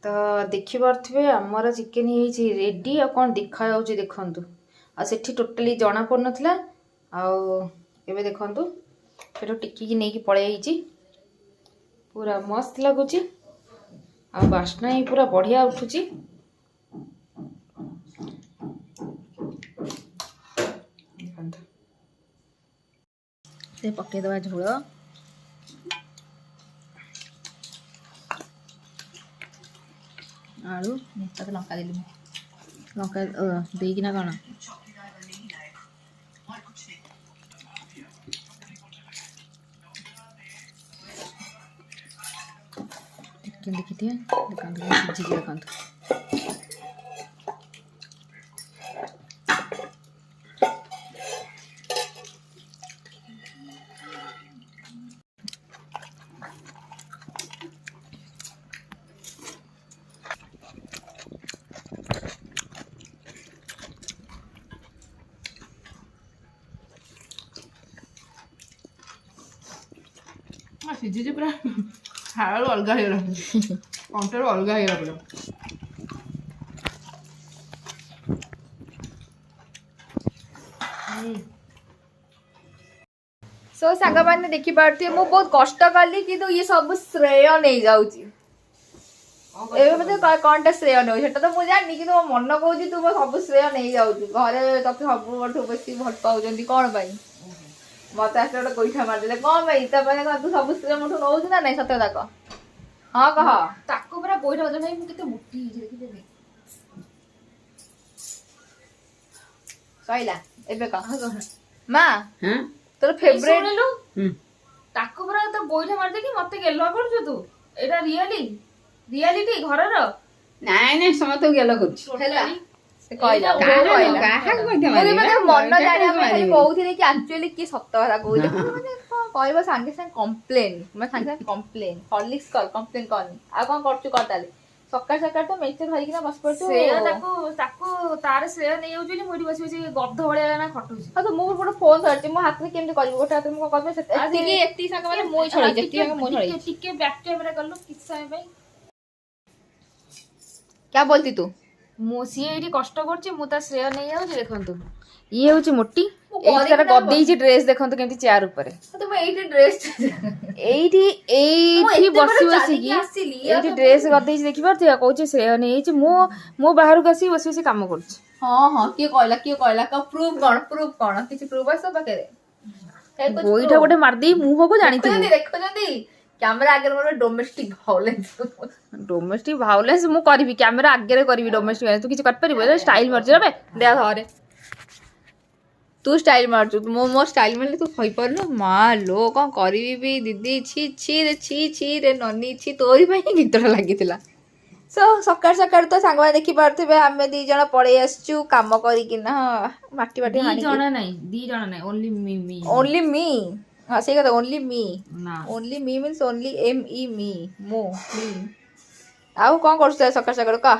तो देखिपे आमर चिकेन ही रेडी आ कौन देखा देखु आ सेठी टोटाली जना पड़ नाला आवे देखु फिर टिकी नहीं पलि पूरा मस्त लगुच आ बास्ना ही पूरा बढ़िया उठुची से पकईदवा झोल आलू लंका देली लंका देना कौन देखी थी सिझी देखा सिझी पूरा हाड़ अलग कंटर अलग पूरा सो सांग मैंने देखी पारे मु बहुत कष्ट कली कि ये सब श्रेय नहीं जाऊँगी कौन श्रेय नहीं तो मुझे जानी कि मो मन कौन तू मो सब श्रेय नहीं जाऊँ घरे ते सब बेसी भल पाँच कौन पाई मत आस गोटे गोईठा मारदे कौन पाई तू सब श्रेय मुठू नौ ना नहीं सत्य कह हाँ कह ताको पूरा गोईठा मारदे भाई मुझे मोटी देखी सईला एबे कह माँ तोर फेवरेट ताको पूरा तो गोईठा मारदे कि मते गेलुआ करछु तू एटा रियलिटी घरर नाई नाई समस्त गेल कर मन जाने कहते कि एक्चुअली कि सत कथा कहते कह सागे सागे कम्प्लेन मैं सागे सागे कम्प्लेन हॉर्लिक्स कर कम्प्लेन करनी आ कौन कर सकाल सकाल तो मेचे धरिकिना बस पड़छ तार श्रेय नहीं जाऊँ मुझे बस बस गध भाया ना खटुच हाँ तो मुझे गोटे फोन धरती मो हाथ में केमती कर गोटे हाथ में करबे साग मैंने मुई छड़े टिके बैक कैमरा कलु किस समय क्या बोलती तू मु सी ये कष्ट कर श्रेय नहीं जाऊँ देखु ये हूँ मोटी गदेई ड्रेस देखो केमती चेयर ऊपर ड्रेस बस बस ड्रेस गदेई देखी पार्थ कौन श्रेय नहीं मो बाहर को आस बस बस कम कर हाँ हाँ किए कहला प्रूफ कौन किसी प्रूफ आस पाखे गोईठा गोटे मारदे मुह को जानी देखुं कैमरा आगे मोर डोमेस्टिक भायोलेंस मु करी कैमरा आगे करी डोमेस्टिक भायोलेंस तू किसी कर पार स्टाइल मारछ रे दे धरे तू स्टाइल मारछु मो स्टाइल मारले तू खई परनु माँ लो कौन करी दीदी छी छी रे छी रे ननी छी तोरी पई गीतटा लागितिला सो सकाळ सकाळ तो सांग माने देखि पारथिबे आमे दी जण पळै आछू काम करी कि ना माटी माटी हानी दी जण नाही ओनली मी हाँ सही कथा only me means only ME मी मो मी आउ कौन कर सकाळ सकाळ का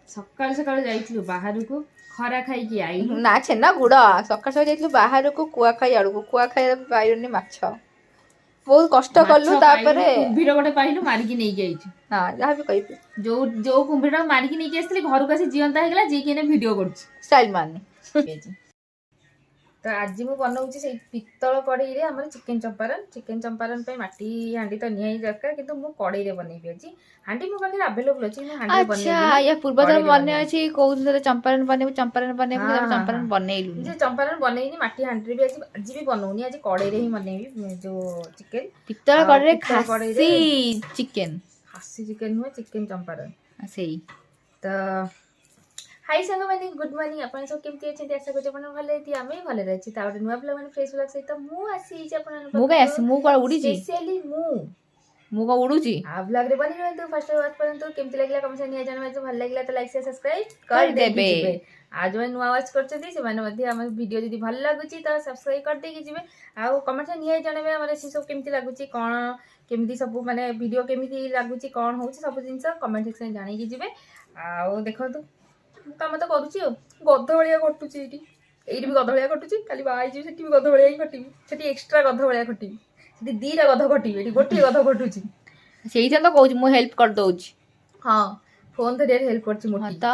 सकाळ सकाळ जाइथिलु बाहर को खरा खाई कि आई ना छेना गुड़ सकाळ सकाळ जाइथिलु बाहर को कुआ खाई आड़ू कुआ खाई पाइलुनी माछ बहुत कष्ट कलु तापरे कुंभीर गोटे पाइलु मारिकी नहीं जाइछु हां जहाँ भी कहि जो कुंभीर मारिकी नहीं आसली घर को आसी जीवंता हे गेला जे केने वीडियो करछ स्टाइल मारने तो आज मुझे बनाऊँगी से पितल कड़े आम चिकेन चंपारण माटी हांडी तो निहाई दरकार किंतु मु कड़े बनैबी आज हांडी मो पाखे अवेलेबल अछि अच्छा या पूर्व जन मन अछि कोन चंपारण बनेबो चंपारण बनैलु जे चंपारण बनैनी माटी हांडी भी आज भी बनौनी आज कड़े ही बनैबी जो चिकेन पितल कड़े खासी चिकेन नुह चिकेन चंपारण सही तो हाय सांग मैंने गुड मॉर्निंग अपन सब केमती अछि आशा करछ अपन भले थी आमे भले रहछि ता ओटे नुवा ब्लॉग माने फ्रेश ब्लॉग सहित मु आसी जे अपन मु का आसी मु का उडी जी स्पेशली मु का उडुची आ ब्लॉग रे बनी रहतो फर्स्ट वाच परंतु केमती लागला कमेंट से निया जानबा भल लागला तो लाइक से सब्सक्राइब कर देबे आज मैं नुवा वाच करछथि से माने मध्ये हम वीडियो जदी भल लागुची तो सब्सक्राइब कर दे कि जिवे आ कमेंट से निया जानबे हमरे से सब केमती लागुची कोन केमती सब माने वीडियो केमती लागुची कोन होउची सब जिंस कमेंट सेक्शन जानि कि जिवे आ देखो तो काम तो करुच्ची गध भाया कटुची ये भी गध भाया कटुची खाली बाहर से भी गध भाया ही कटी से एक्सट्रा गध भाया कटी दीटा गध कटी गोटे गध कटुची से तो कहूँ मुझे हेल्प कर दौची ହଁ ଫୋନ୍ ଧରିବାରେ ହେଲ୍ପ କରୁଛି ହଁ ମୋଟି। ତ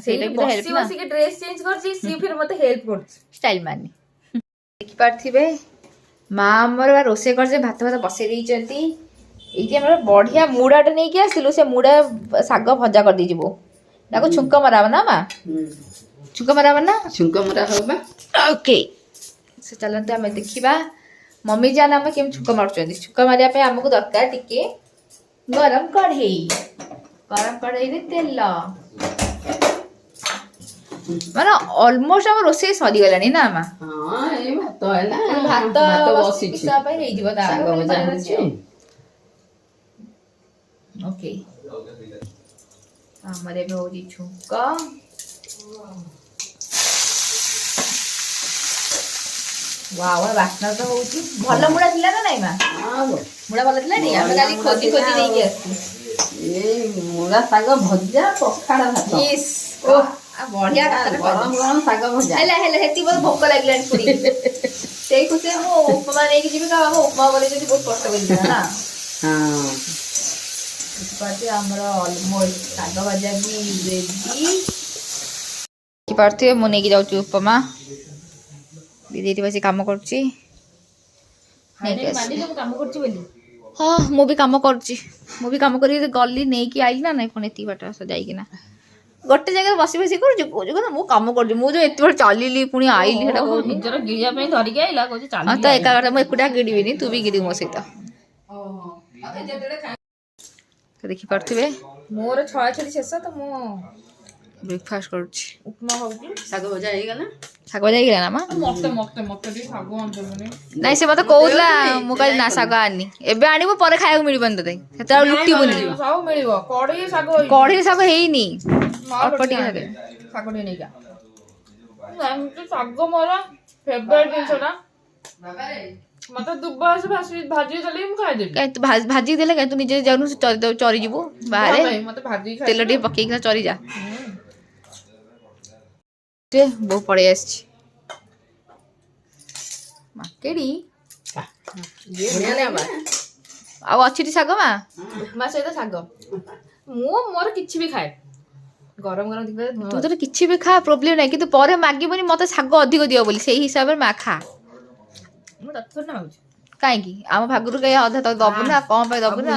ସେଇଟା ବି ତ ହେଲ୍ପ ନା ବସିକି ଡ୍ରେସ୍ ଚେଞ୍ଜ କରୁଛି ସିଏ ଫିର ମତେ ହେଲ୍ପ କରୁଛି। ଷ୍ଟାଇଲ ମାନି। ଦେଖିପାରୁଥିବେ ମା ଆମର ବା ରୋଷେଇ କରିছে, ଭାତ ଭାତ ବସେଇ ଦେଇଛନ୍ତି। ଏଇଠି ଆମର ବଢିଆ ମୁଡାଟେ ନେଇକି ଆସିଲୁ, ସେ ମୁଡା ଶାଗ ଭଜା କରିଦେଇଛି ବୋଉ। ତାକୁ ଛୁଙ୍କ ମରାବ ନା ମା? ଛୁଙ୍କ ମରାବ ନା? ଛୁଙ୍କ ମରା ହବ ବା। ଓକେ, ସେ ଚାଲନ୍ତୁ ଆମେ ଦେଖିବା ମମି ଜାନ ଆମେ କେମିତି ଛୁଙ୍କ ମାରୁଛନ୍ତି। ଛୁଙ୍କ ମାରିବା ପାଇଁ ଆମକୁ ଦରକାର ଟିକେ ଗରମ କଢେଇ। ଗରମ କଢେଇରେ ତେଲ, ମାନେ ଅଲମୋଷ୍ଟ ଆମ ରୋଷେଇ ସରିଗଲାଣି ନା ମା? ହଁ ଏଇ ଭାତ ହେଲା, ଭାତ ବସିଛି, କିଛି ସମୟ ପାଇଁ ହେଇଯିବ, ଶାଗ ଭଜା ହଉଛି। ଓକେ, ଆମର ଏବେ ହଉଛି ଛୁଙ୍କ। ୱାଓ, ବାସ୍ନା ତ ହଉଛି। ଭଲ ମୁଡା ଥିଲା ନା ନାଇଁ ମା? ମୁଡା ଭଲ ଥିଲା ଟି? ଆମେ କାଲି ଖୋଜି ଖୋଜି ନେଇକି ଆସିଛୁ। ଏଇ ମୁଳା ଶାଗ ଭଜା ପଖାଳ ଭାତ। ଇସ୍, ଓଃ, ବଢିଆ କଥାଟା ଗରମ କହିଲ। ଗରମ ଶାଗ ଭଜା। ହେଲା ହେଲା, ହେତିକି ବହୁତ ଭୋକ ଲାଗିଲାଣି ପୁଣି। ସେଇ ଖୁସିରେ ମୁଁ ଉପମା ନେଇକି ଯିବି, କାରଣ ଆମ ଉପମା ବନେଇଛନ୍ତି ବହୁତ କଷ୍ଟ କରିଯିବ ନା। ହଁ ବୁଝିପାରୁଥିବେ ଆମର ଅଲମୋଷ୍ଟ ଶାଗ ଭଜା ବି ରେଡି। ଦେଖିପାରୁଥିବେ ମୁଁ ନେଇକି ଯାଉଛି ଉପମା। ଦିଦି ଏଠି ବସି କାମ କରୁଛି। କାମ କରୁଛି ବୋଲି ହଁ ମୁଁ ବି କାମ କରୁଛି। ମୁଁ ବି କାମ କରିକି ଗଲି, ନେଇକି ଆଇଲି ନା ନାଇଁ ପୁଣି ଏତିକି ବାଟ ଯାଇକିନା ଗୋଟେ ଜାଗାରେ ବସି ବସି କରୁଛି। କହୁଛି କଥା ମୁଁ କାମ କରୁଛି, ମୁଁ ଯୋଉ ଏତେ ବାଟ ଚାଲିଲି ପୁଣି ଆଇଲି ସେଟା କହୁନି। ନିଜର ଗିଳିବା ପାଇଁ ଧରିକି ଆଇଲା, କହୁଛି ଚାଲ। ହଁ ତ ଏକା କଥା, ମୁଁ ଏକୁଟିଆ ଗିଡ଼ିବିନି, ତୁ ବି ଗିଡ଼ିବୁ ମୋ ସହିତ। ଦେଖିପାରୁଥିବେ ମୋର ଛଳାଛଳି ଶେଷ, ତ ମୁଁ ବ୍ରେକଫାଷ୍ଟ କରୁଛି। ଉପମା ଖାଉଛି। ଶାଗ ଭଜା ହେଇଗଲା। ଶାଗ ଭଜା ହେଇଗଲା ନା ମା? ମତେ ମତେ ମତେ ଟିକେ ଶାଗ ଆଣିଦେବୁନି। ନାଇଁ ସେ ମତେ କହୁଥିଲା, ମୁଁ କହିଲି ନା ଶାଗ ଆଣିନି, ଏବେ ଆଣିବୁ ପରେ ଖାଇବାକୁ ମିଳିବନି ତତେ, ସେତେବେଳେ ଲୁଟିବୁନି। ସବୁ ମିଳିବ, କଢେଇ ଶାଗ କଢେଇ ଶାଗ ହେଇନି, ଅଳ୍ପ ଟିକେ ଶାଗ। ଶାଗ ଟିକେ ନେଇକା। ଏମିତି ଶାଗ ମୋର ଫେଭରାଇଟ ଜିନିଷଟା। ମତେ ଦୁବାସ ଭାଜି ଦେଲେ ମୁଁ ଖାଇଦେବି। କାଇଁ ତୁ ଭାଜିକି ଦେଲେ କାଇଁ, ତୁ ନିଜେ ଯାଉନୁ ଚରିଯିବୁ ବାହାରେ, ମତେ ଭାଜିକି ତେଲ ଟିକେ ପକେଇକିନା ଚରିଯା। ବୋଉ ପଳେଇ ଆସିଛି ମାକେଡି। ଆଉ ଅଛି ଶାଗ ମା? ଉପମା ସହିତ ଶାଗ। ମୁଁ ମୋର କିଛି ବି ଖାଏ, ଗରମ ଗରମ ଥିବ। ତୁ ତୋର କିଛି ବି ଖା, ପ୍ରୋବ୍ଲେମ ନାହିଁ, କିନ୍ତୁ ପରେ ମାଗିବନି ମତେ ଶାଗ ଅଧିକ ଦିଅ ବୋଲି। ସେଇ ହିସାବରେ ମା ଖା। ମୁଁ ତଥ୍ୟ ନା ଭାବୁଛି କାହିଁକି ଆମ ଭାଗରୁ କାହିଁ ଅଧା ତ ଦବୁ ନା, କଣ ପାଇଁ ଦବୁ ନା?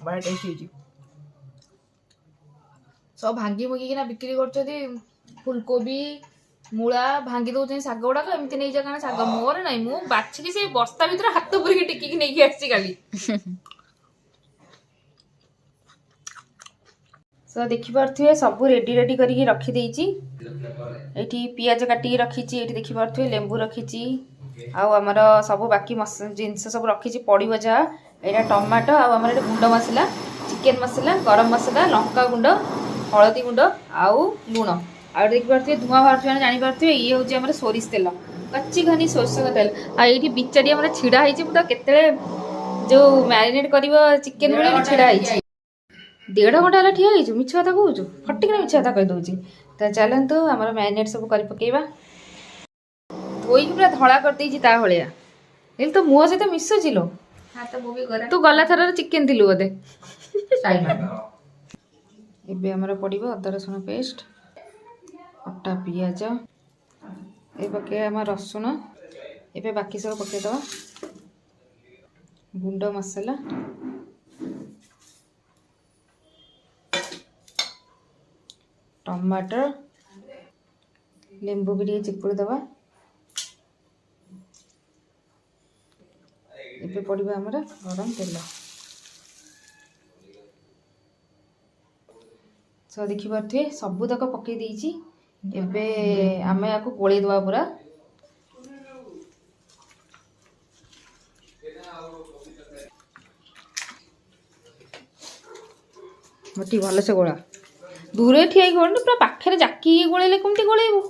ବଢିଆ ଟେଷ୍ଟ ହେଇଛି। ସବୁ ଭାଙ୍ଗି ଭୁଙ୍ଗିକିନା ବିକ୍ରି କରୁଛନ୍ତି, ଫୁଲକୋବି ମୂଳା ଭାଙ୍ଗି ଦଉଛନ୍ତି ଶାଗ ଗୁଡାକ, ଏମିତି ନେଇଯା କାରଣ ଶାଗ। ମୋର ନାହିଁ, ମୁଁ ବାଛିକି ସେଇ ବସ୍ତା ଭିତରେ ହାତ ପୁରିକି ଟେକିକି ନେଇକି ଆସିଛି କାଲି। ତ ଦେଖିପାରୁଥିବେ ସବୁ ରେଡି ରେଡି କରିକି ରଖିଦେଇଛି। ଏଠି ପିଆଜ କାଟିକି ରଖିଛି, ଏଠି ଦେଖିପାରୁଥିବେ ଲେମ୍ବୁ ରଖିଛି, ଆଉ ଆମର ସବୁ ବାକି ଜିନିଷ ସବୁ ରଖିଛି ପଡ଼ିବ ଯାହା। ଏଇଟା ଟମାଟୋ, ଆଉ ଆମର ଏଠି ଗୁଣ୍ଡ ମସଲା, ଚିକେନ ମସଲା, ଗରମ ମସଲା, ଲଙ୍କା ଗୁଣ୍ଡ, ହଳଦୀ ଗୁଣ୍ଡ ଆଉ ଲୁଣ। ଆଉ ଦେଖିପାରୁଥିବେ ଧୂଆଁ ବାହାରୁଛି ମାନେ ଜାଣିପାରୁଥିବେ ଇଏ ହେଉଛି ଆମର ସୋରିଷ ତେଲ, କଚି ଘନି ସୋରିଷ ତେଲ। ଆଉ ଏଇଠି ବିଚାରି ଆମର ଛିଡ଼ା ହେଇଛି, ମୁଁ ତ କେତେବେଳେ ଯୋଉ ମ୍ୟାରିନେଟ୍ କରିବ ଚିକେନ ବେଳେ ଛିଡ଼ା ହେଇଛି। 1.5 ଘଣ୍ଟା ହେଲା ଠିଆ ହେଇଛୁ, ମିଛ କଥା କହୁଛୁ, ଫଟିକିନା ମିଛ କଥା କହିଦେଉଛି। ତ ଚାଲନ୍ତୁ ଆମର ମ୍ୟାରିନେଟ୍ ସବୁ କରି ପକେଇବା। ଧୋଇକି ପୁରା ଧଳା କରିଦେଇଛି ତା ଭଳିଆ। ହେଲେ ତ ମୁହଁ ସହିତ ମିଶୁଛି ଲୋ। ତୁ ଗଲା ଥରର ଚିକେନ ଥିଲୁ ବୋଧେ। ଏବେ ଆମର ପଡ଼ିବ ଅଦା ରସୁଣ ପେଷ୍ଟ, କଟା ପିଆଜ, ଏ ପକେଇବା ଆମ ରସୁଣ। ଏବେ ବାକି ସବୁ ପକେଇଦେବା, ଗୁଣ୍ଡ ମସଲା, ଟମାଟର, ଲେମ୍ବୁ ବି ଟିକେ ଚିପୁଡ଼ି ଦେବା। ଏବେ ପଡ଼ିବ ଆମର ଗରମ ତେଲ। ତ ଦେଖିପାରୁଥିବେ ସବୁତକ ପକେଇ ଦେଇଛି। ଏବେ ଆମେ ୟାକୁ ଗୋଳେଇ ଦେବା ପୁରା। ମୋଟି ଭଲସେ ଗୋଳା, ଦୂରରେ ଠିଆ ହେଇକି ଗୋଳେନି, ପୁରା ପାଖରେ ଜାକିକି ଗୋଳେଇଲେ କେମିତି ଗୋଳେଇବୁ?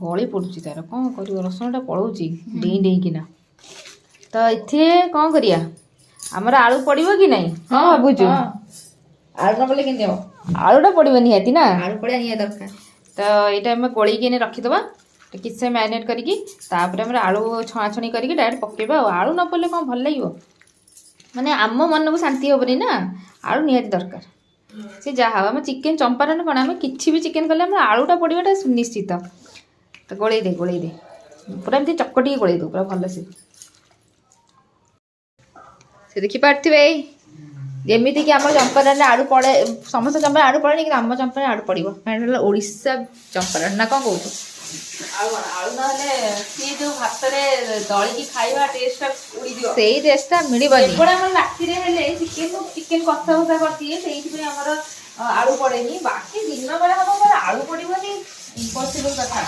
ଗଳି ପଡ଼ୁଛି ତାର, କ'ଣ କରିବ, ରସୁଣଟା ପଳଉଛି ଡେଇଁ ଡେଇଁକିନା। ତ ଏଥିରେ କ'ଣ କରିବା, ଆମର ଆଳୁ ପଡ଼ିବ କି ନାହିଁ? ହଁ ଭାବୁଛୁ ଆଳୁ ନ ପଡ଼ିଲେ କେମିତି ହବ? ଆଳୁଟା ପଡ଼ିବ ନିହାତି ନା, ଆଳୁ ପଡ଼ିବା ନିହାତି ଦରକାର। ତ ଏଇଟା ଆମେ ଗୋଳେଇକି ଏନେ ରଖିଦେବା। ତ କିଛି ସମୟ ମ୍ୟାରିନେଟ୍ କରିକି ତାପରେ ଆମର ଆଳୁ ଛଣାଛଣି କରିକି ଡାଇରେକ୍ଟ ପକେଇବା। ଆଉ ଆଳୁ ନ ପଡ଼ିଲେ କ'ଣ ଭଲ ଲାଗିବ, ମାନେ ଆମ ମନକୁ ଶାନ୍ତି ହେବନି ନା, ଆଳୁ ନିହାତି ଦରକାର। ସେ ଯାହା ହବ, ଆମେ ଚିକେନ୍ ଚମ୍ପାରନ କ'ଣ, ଆମେ କିଛି ବି ଚିକେନ୍ କଲେ ଆମର ଆଳୁଟା ପଡ଼ିବାଟା ନିଶ୍ଚିତ। ତ ଗୋଳେଇ ଦେ ପୁରା ଏମିତି ଚକଟିକି ଗୋଳେଇ ଦେଉ ପୁରା ଭଲସେ। ସେ ଦେଖିପାରୁଥିବେ ଯେମିତିକି ଆମର ଚମ୍ପାରନରେ ଆଳୁ ପଡ଼େ, ସମସ୍ତ ଚମ୍ପାରେ ଆଳୁ ପଡ଼େନି, କିନ୍ତୁ ଆମ ଚମ୍ପାରେ ଆଳୁ ପଡ଼ିବ, କାରଣ ହେଲା ଓଡ଼ିଶା ଚମ୍ପାରନ ନା କ'ଣ କହୁଛୁ? ଆଳୁ ନହେଲେ ସିଏ ଯୋଉ ଭାତରେ ଦଳିକି ଖାଇବା ଟେଷ୍ଟଟା ଉଡ଼ିଯିବ, ସେଇ ଟେଷ୍ଟଟା ମିଳିବନି। କେବଳ ଆମର ରାତିରେ ହେଲେ ଚିକେନ କଷା ଫଷା କରିଦିଏ, ସେଇଥିପାଇଁ ଆମର ଆଳୁ ପଡ଼େନି। ବାକି ଦିନ ବେଳେ ହବ ମୋର ଆଳୁ ପଡ଼ିବନି, ଇମ୍ପସିବଲ୍ କଥା।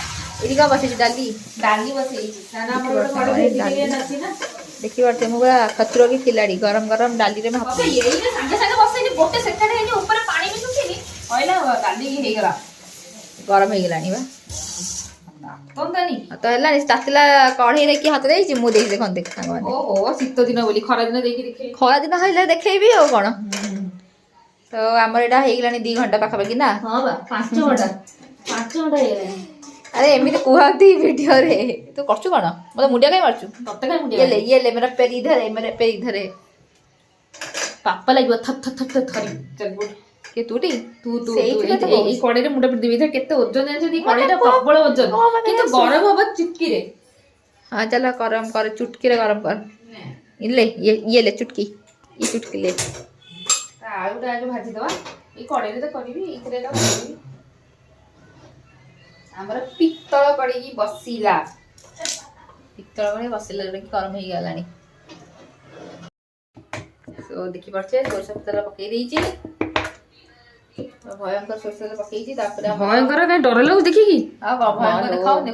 ଏଠି କ'ଣ ବସେଇଛି? ଡାଲି ବସେଇଛି, କାରଣ ଆମର ଗୋଟେ ବଡ଼ ଭେଜିଟେରିଆନ ଅଛି ନା। ଦେଖିପାରୁଥିବେ ମୁଁ ପୁରା ଖତୁର କି ଖିଲାଡ଼ି, ଗରମ ଗରମ ଡାଲିରେ ଭାତ ଏଇଟା ସାଙ୍ଗେ ସାଙ୍ଗେ ବସେଇନି, ଗୋଟେ ସେକେଣ୍ଡ ହେଇନି, ଉପରେ ପାଣି ବି ଶୁଖିନି, କହିଲା ଡାଲି ହେଇଗଲା, ଗରମ ହେଇଗଲାଣି ବା। ତ ହେଲାଣି, ତାତିଲା କଢ଼େଇରେ କି ହାତ ଦେଇଛି, ମୁଁ ଦେଇଛି ଦେଖନ୍ତୁ ସାଙ୍ଗମାନେ। ଓହୋ, ଶୀତ ଦିନ ବୋଲି ଖରାଦିନ ଦେଇକି ଦେଖେଇବି, ଖରାଦିନ ହେଲେ ଦେଖେଇବି ଆଉ କ'ଣ। ତ ଆମର ଏଇଟା ହେଇଗଲାଣି 2 ଘଣ୍ଟା ପାଖାପାଖି ନା? ହଁ ବା, 5 ଘଣ୍ଟା ହେଇଗଲାଣି। ଆରେ ଏମିତି କୁହନ୍ତି ଭିଡ଼ିଓରେ, ତୁ କରୁଛୁ କ'ଣ? ମୋତେ ମୁଣ୍ଡିଆ କାଇଁ ମାରୁଛୁ? ये ले मेरा पैर इधर है, मेरा पैर इधर है। ପାପା ଲାଗିବ ଥର ଥରି କେ ତୁଟି ତୁ ଏଇ କଡ଼େଇରେ ମୁଣ୍ଡ ପିଟି ଦେବି। କେତେ ଓଜନ ଜାଣିଛନ୍ତି? କଡ଼େଇଟା ପ୍ରବଳ ଓଜନ, କିନ୍ତୁ ଗରମ ହବ ଚୁଟକିରେ। ହଁ ଚାଲ ଗରମ କର, ଚୁଟକିରେ ଗରମ କର। ଇଏ ले ଚୁଟକି, ये ଚୁଟକି ले। ଆଳୁଟା ଆଗ ଭାଜିଦବା, ଏଇ କଡ଼େଇରେ ତ କରିବି, ଏଇଥିରେ କରିବି। ଆମର ପିତ୍ତଳ କଡ଼େଇ ବସିଲା, ପିତ୍ତଳ କଡ଼େଇ ବସିଲା, ଯୋଉଟାକି ଗରମ ହେଇଗଲାଣି। ଦେଖିପାରୁଛେ ସୋରିଷ ତେଲ ପକେଇ ଦେଇଛି, ଭୟଙ୍କର ସୋରିଷ ତେଲ ପକେଇଛି। ତାପରେ ଭୟଙ୍କର କାଇଁ ଡର ଲାଗୁଛି ଦେଖିକି? ଆଉ ଭୟଙ୍କର ଦେଖାଉନି,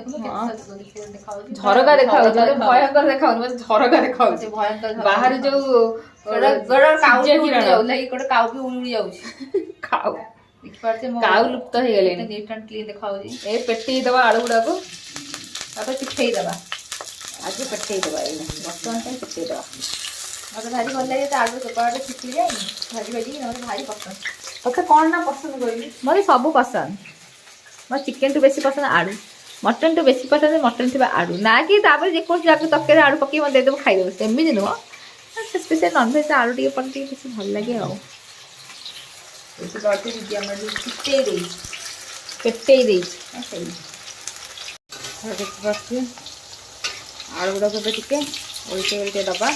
ଝରକା ଦେଖାଉଛି, ଭୟଙ୍କର ଦେଖାଉନି, ମତେ ଝରକା ଦେଖାଉଛି। ଭୟଙ୍କର ବାହାରେ ଯୋଉ ଗୋଟେ କାଉ ବି ଉଡ଼ି ଯାଉଛି, କାଉ ଦେଖିପାରୁଛେ, କାଉ ଲୁପ୍ତ ହେଇଗଲେଣି। ନିଟ୍ ଆଣ୍ଡ କ୍ଲିନ୍ ଦେଖାଉଛି। ଏ ପେଟେଇ ଦବା ଆଳୁ ଗୁଡାକୁ, ତାପରେ ପିଠେଇ ଦବା। ଆଜି ପେଟେଇ ଦବା, ଏଇନା ବର୍ତ୍ତମାନ ପାଇଁ ପେଟେଇ ଦବା। ମତେ ଭାରି ଭଲ ଲାଗେ, ତା ଆଳୁ ଚୋପାଟା ଛିଟି ଯାଏନି, ଭାଜିକି ମତେ ଭାରି ପସନ୍ଦ। ତତେ କ'ଣ ନା ପସନ୍ଦ କହିବି? ମତେ ସବୁ ପସନ୍ଦ, ମୋର ଚିକେନ୍ ଠୁ ବେଶୀ ପସନ୍ଦ ଆଳୁ, ମଟନ୍ ଠୁ ବେଶୀ ପସନ୍ଦ ମଟନ୍ ଥିବା ଆଳୁ। ନା କି ତାପରେ ଯେକୌଣସି ଯାକୁ ତରକାରୀ ଆଳୁ ପକେଇ ମତେ ଦେଇଦେବୁ ଖାଇଦେବୁ, ସେମିତି ନୁହଁ। ସ୍ପେସିଆଲ୍ ନନଭେଜ୍ ଆଳୁ ଟିକେ ପକେଇ ଟିକେ ବେଶୀ ଭଲ ଲାଗେ ଆଉ। ପେଟେଇ ଦେଇଛି ସେଇ ଦେଖିପାରୁଛି। ଆଳୁ ଗୁଡ଼ାକୁ ଏବେ ଟିକେ ଓଲଟେଇ ଦବା।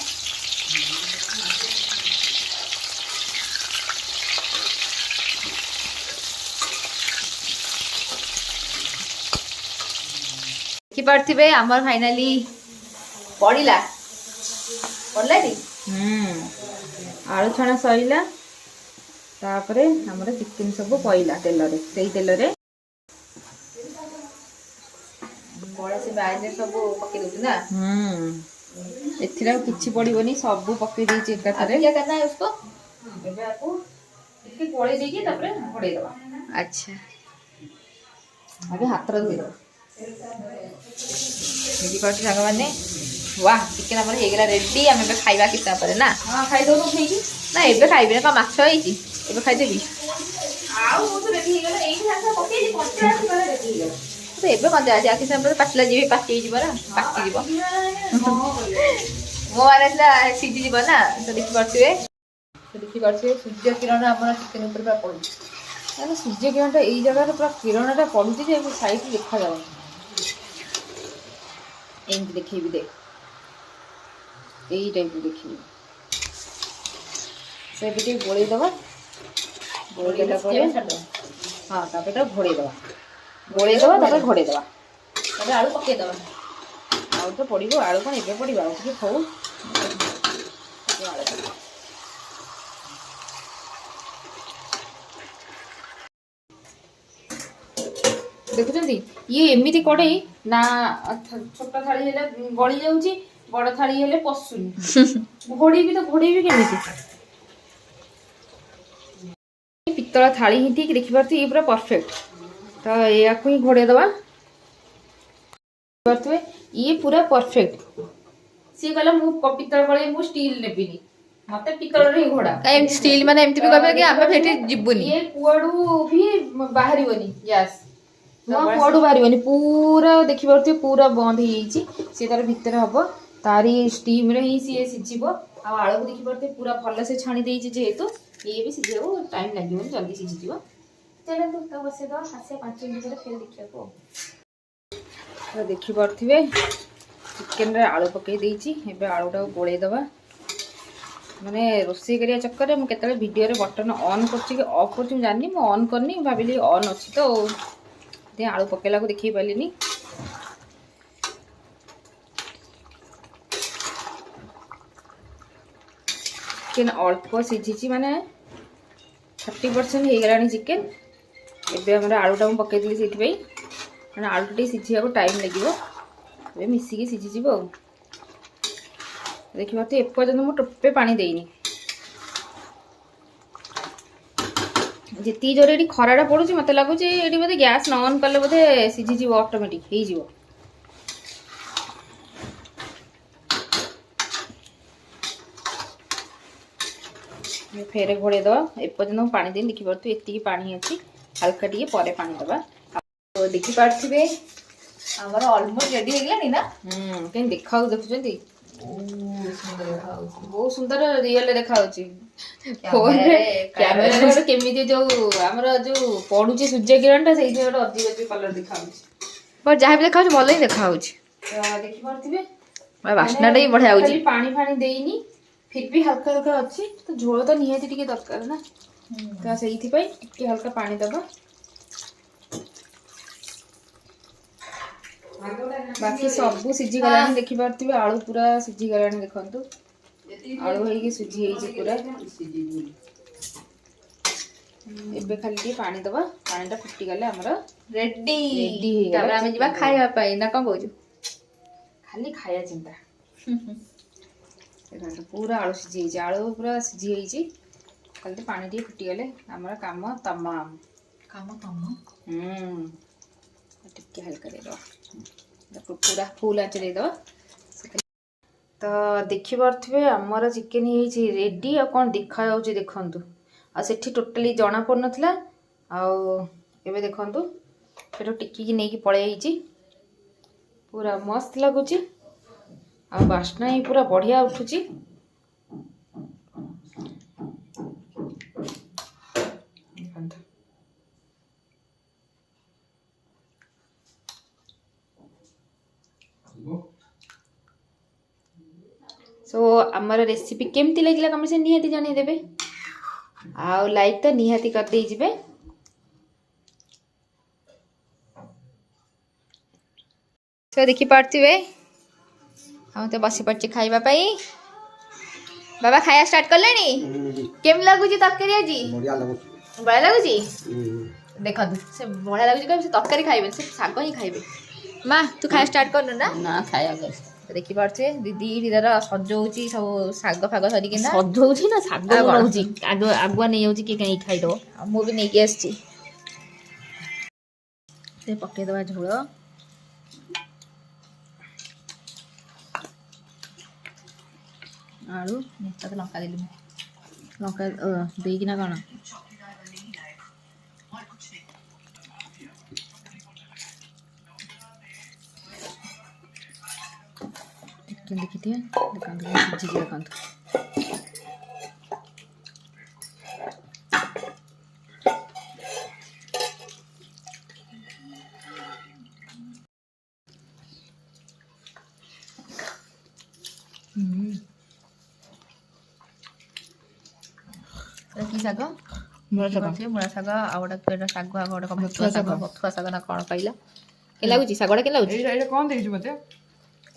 ଦେଖିପାରୁଥିବେ ଆମର ଫାଇନାଲି ପଡ଼ିଲାଟି। ଆଳୁ ଛଣା ସରିଲା, ତାପରେ ଆମର ଚିକେନ୍ ସବୁ ପଇଲା ତେଲରେ, ସେଇ ତେଲରେ ବଳେ ସେ ବାଇରେ ସବୁ ପକେଇ ଦଉଛି ନା। ଏଥିରେ ଆଉ କିଛି ପଡ଼ିବନି, ସବୁ ପକେଇ ଦେଇଛି ଏକାଥରେ। ଏବେ ଆକୁ ଟିକେ ଗୋଳେଇ ଦେଇକି ତାପରେ ଘୋଡ଼େଇ ଦେବା। ଆଚ୍ଛା, ଆଗେ ହାତରେ ଧୋଇଦେବା। ବୁଝିପାରୁଛୁ ସାଙ୍ଗମାନେ, ୱାହ, ଚିକେନ୍ ଆମର ହେଇଗଲା ରେଡ଼ି। ଆମେ ଏବେ ଖାଇବା କିଛି ପରେ ନା? ହଁ, ଖାଇଦେବୁ ଉଠେଇକି। ନା ଏବେ ଖାଇବିନି, କ'ଣ ମାଛ ହେଇଛି, ଏବେ ଖାଇଦେବି। ଆଉ ରେଡ଼ି ହେଇଗଲା, ଏଇଠି ସାଙ୍ଗେ ପକେଇଛି, ରେଡ଼ି ହେଇଗଲା। ଏବେ କ'ଣ ଯାଉଛି, ଆଉ କିଛି ସମୟ ପରେ ପାଚିଲା ଯିବି, ପାଚି ହେଇଯିବ ନା, ପାଚିଯିବ। ମୋ ମାନେ ଥିଲା ସିଝିଯିବ ନା। ତ ଦେଖିପାରୁଥିବେ ସୂର୍ଯ୍ୟ କିରଣ ଆମର ଚିକେନ୍ ଉପରେ ପୁରା ପଡ଼ୁଛି। ସୂର୍ଯ୍ୟ କିରଣଟା ଏଇ ଜାଗାରେ ପୁରା କିରଣଟା ପଡ଼ୁଛି ଯେ ସାଇଡ଼୍ ଦେଖାଯାଉନି। ଏମିତି ଦେଖେଇବି, ଦେଖ, ଏଇ ଟାଇପ୍ର ଦେଖେଇବି। ସେ ଏବେ ଟିକେ ଗୋଳେଇ ଦେବା, ଗୋଳେଇ ଦେଲା ପରେ ହଁ, ତାପରେ ତାକୁ ଘୋଡ଼େଇ ଦେବା, ତାପରେ ଘୋଡ଼େଇ ଦେବା, ତାପରେ ଆଳୁ ପକେଇ ଦେବା। ଆଳୁ ତ ପଡ଼ିବ, ଆଳୁ କ'ଣ ଏବେ ପଡ଼ିବ, ଆଉ ଟିକେ ହଉ। ଦେଖୁଛନ୍ତି, ଇଏ ଏମିତି କଡ଼େଇ ନା, ଛୋଟ ଥାଳି ହେଲେ ଗଳି ଯାଉଛି, ବଡ଼ ଥାଳି ହେଲେ ପଶୁନି। ଘୋଡ଼େଇବି କେମିତି? ପିତ୍ତଳ ଥାଳି ହିଁ ଠିକ୍, ଦେଖିପାରୁଥିବେ ଇଏ ପୁରା ପରଫେକ୍ଟ। ତ ଏହାକୁ ହିଁ ଘୋଡ଼େଇ ଦେବା। ଦେଖିପାରୁଥିବେ ଇଏ ପୁରା ପରଫେକ୍ଟ। ସିଏ କହିଲା ମୁଁ ପିତ୍ତଳ କଡ଼େଇ, ମୁଁ ଷ୍ଟିଲ୍ ନେବିନି, ମତେ ପିତ୍ତଳରେ ହିଁ ଘୋଡ଼ା। ଏମିତି ଷ୍ଟିଲ୍ ମାନେ ଏମିତି ବି କହିବେ କି ଆମେ ସେଠି ଯିବୁନି, ଇଏ କୁଆଡ଼ୁ ବି ବାହାରିବନି ଗ୍ୟାସ୍। କୁଆଡୁ ବାହାରିବନି ପୁରା ଦେଖିପାରୁଥିବେ ପୁରା ବନ୍ଦ ହେଇଯାଇଛି ସିଏ ତାର ଭିତରେ ହବ ତାରି ଷ୍ଟିମ୍ରେ ହିଁ ସିଏ ସିଝିବ ଆଉ ଆଳୁକୁ ଦେଖିପାରୁଥିବେ ପୁରା ଭଲସେ ଛାଣି ଦେଇଛି ଯେହେତୁ ଇଏ ବି ସିଝିବାକୁ ଟାଇମ୍ ଲାଗିବନି ଜଲ୍ଦି ସିଝିଯିବ ଚାଲନ୍ତୁ ତାକୁ ବସେଇଦେବା ଆସିବା 5 ମିନିଟ୍ ପରେ ଫେର ଦେଖିବାକୁ ଆଉ ଦେଖିପାରୁଥିବେ ଚିକେନରେ ଆଳୁ ପକେଇ ଦେଇଛି ଏବେ ଆଳୁଟାକୁ ଗୋଳେଇଦେବା ମାନେ ରୋଷେଇ କରିବା ଚକ୍କରରେ ମୁଁ କେତେବେଳେ ଭିଡ଼ିଓରେ ବଟନ୍ ଅନ୍ କରୁଛି କି ଅଫ୍ କରୁଛି ମୁଁ ଜାଣିନି ମୁଁ ଅନ୍ କରିନି ଭାବିଲି ଅନ୍ ଅଛି ତ ସେଥିପାଇଁ ଆଳୁ ପକେଇଲାକୁ ଦେଖେଇ ପାରିଲିନି ଚିକେନ୍ ଅଳ୍ପ ସିଝିଛି ମାନେ 30% ହେଇଗଲାଣି ଚିକେନ୍ ଏବେ ଆମର ଆଳୁଟା ମୁଁ ପକେଇଦେଲି ସେଇଥିପାଇଁ କାରଣ ଆଳୁଟା ଟିକେ ସିଝିବାକୁ ଟାଇମ୍ ଲାଗିବ ଏବେ ମିଶିକି ସିଝିଯିବ ଆଉ ଦେଖିପାରୁଥିବେ ଏପର୍ଯ୍ୟନ୍ତ ମୁଁ ଟୋପେ ପାଣି ଦେଇନି ଯେତିକି ଜୋରେ ଏଠି ଖରାଟା ପଡୁଛି ମତେ ଲାଗୁଛି ଏଠି ବୋଧେ ଗ୍ୟାସ୍ ନ ଅନ୍ କଲେ ବୋଧେ ସିଝିଯିବ ଅଟୋମେଟିକ୍ ହେଇଯିବ ଫେରେ ଘୋଡ଼େଇଦେବା ଏପର୍ଯ୍ୟନ୍ତ ମୁଁ ପାଣି ଦେଇନି ଦେଖିପାରୁଥିବେ ଏତିକି ପାଣି ଅଛି ହାଲକା ଟିକେ ପରେ ପାଣି ଦେବା ଦେଖିପାରୁଥିବେ ଆମର ଅଲମୋଷ୍ଟ ରେଡି ହେଇଗଲାଣି ନା କେମିତି ଦେଖାଯାଉଛି ଦେଖୁଛନ୍ତି ବହୁତ ସୁନ୍ଦର ରିଅଲରେ ଦେଖାଯାଉଛି କ୍ୟାମେରାରେ କେମିତି ଯୋଉ ଆମର ଯୋଉ ପଡୁଛି ସୂର୍ଯ୍ୟ କିରଣଟା ସେଇଥିରେ ଗୋଟେ ଅଧିକ ଅଧିକ କଲର ଦେଖାଯାଉଛି ବଟ୍ ଯାହା ବି ଦେଖାଯାଉଛି ଭଲ ହିଁ ଦେଖାଯାଉଛି ଦେଖିପାରୁଥିବେ ବାସ୍ନାଟା ବି ବଢିଆ ହଉଛି ପାଣି ଫାଣି ଦେଇନି ଫିର୍ ବି ହାଲକା ହାଲକା ଅଛି ତ ଝୋଳ ତ ନିହାତି ଟିକେ ଦରକାର ନା ତ ସେଇଥିପାଇଁ ଟିକେ ହାଲକା ପାଣି ଦବା ବାକି ସବୁ ସିଝିଗଲାଣି ଦେଖିପାରୁଥିବେ ଆଳୁ ପୁରା ସିଝିଗଲାଣି ଦେଖନ୍ତୁ ଆଳୁ ହେଇକି ସିଝି ହେଇଛି ପୁରା ଏବେ ଖାଲି ଟିକେ ପାଣି ଦବା ପାଣିଟା ଫୁଟିଗଲେ ଆମର ରେଡି ତାପରେ ଆମେ ଯିବା ଖାଇବା ପାଇଁ ନା କଣ କହୁଛୁ ଖାଲି ଖାଇବା ଚିନ୍ତା ଦେଖନ୍ତୁ ପୁରା ଆଳୁ ସିଝି ହେଇଛି ଆଳୁ ପୁରା ସିଝି ହେଇଛି ଖାଲି ତ ପାଣି ଟିକେ ଫୁଟିଗଲେ ଆମର କାମ ତମାମ ଟିକେ ହାଲକା ଦେଇଦେବା ପୁରା ଫୁଲ୍ ଆଞ୍ଚ ଦେଇଦେବା ତ ଦେଖିପାରୁଥିବେ ଆମର ଚିକେନ୍ ହେଇଛି ରେଡି ଆଉ କ'ଣ ଦେଖାଯାଉଛି ଦେଖନ୍ତୁ ଆଉ ସେଠି ଟୋଟାଲି ଜଣା ପଡୁନଥିଲା ଆଉ ଏବେ ଦେଖନ୍ତୁ ସେଠୁ ଟିକିକି ନେଇକି ପଳେଇ ଆଇଛି ପୁରା ମସ୍ତ ଲାଗୁଛି ଆଉ ବାସ୍ନା ହିଁ ପୁରା ବଢିଆ ଉଠୁଛି ଦେଖନ୍ତୁ सो आमर रेसिपी केमती लगे कमेंट से निहाती जनईदेवे आउ लाइक तो निहाती कर दे जिबे तो देखि पार्थिबे हम तो बसी पड़छि खाइबा पई बाबा खाया स्टार्ट करलेनी केम लागुची तरकारी आजी बढ़िया लागुची देखा से बढ़िया लागुची से तरकारी खाइबे से साग ही खाइबे माँ तू खाया स्टार्ट करनु ना खाया देखि पार्थे दीदी दीदार सजौची सब साग फाग सरिकी ना सजौची ना साग बनौची आगुआ नहीं जाऊँ किए कहीं खाईद मु भी नहीं आसी पकईदे झोल आलू लंका देली लंका देना कौन देखी थी सिझी देखा कि शाग मुला शाग आगे शाग गोटे बथुआ शाग ना कौन कहला के लगुच शागटा के लगुच कौन देखी मत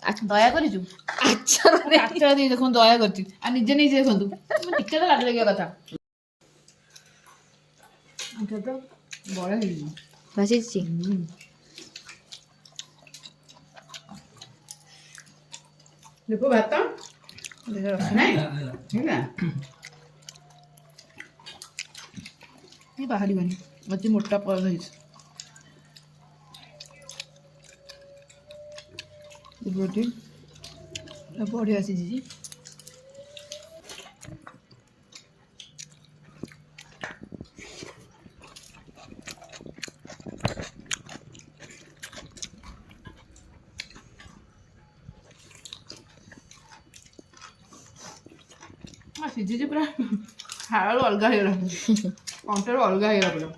अच्छा दया कर अच्छा देखो दया कर निजे नहीं देखो टिके तो लाज लगे कथा तो बड़ा भाजी देखो भात नहीं बाहरी बनी अच्छी मोटा पद बढ़िया सीझी ସିଝିଛି ପୁରା ହାଳୁ ଅଲଗା ହେଇଗଲା କଣ୍ଟାରୁ ଅଲଗା ହେଇଗଲା ପୁରା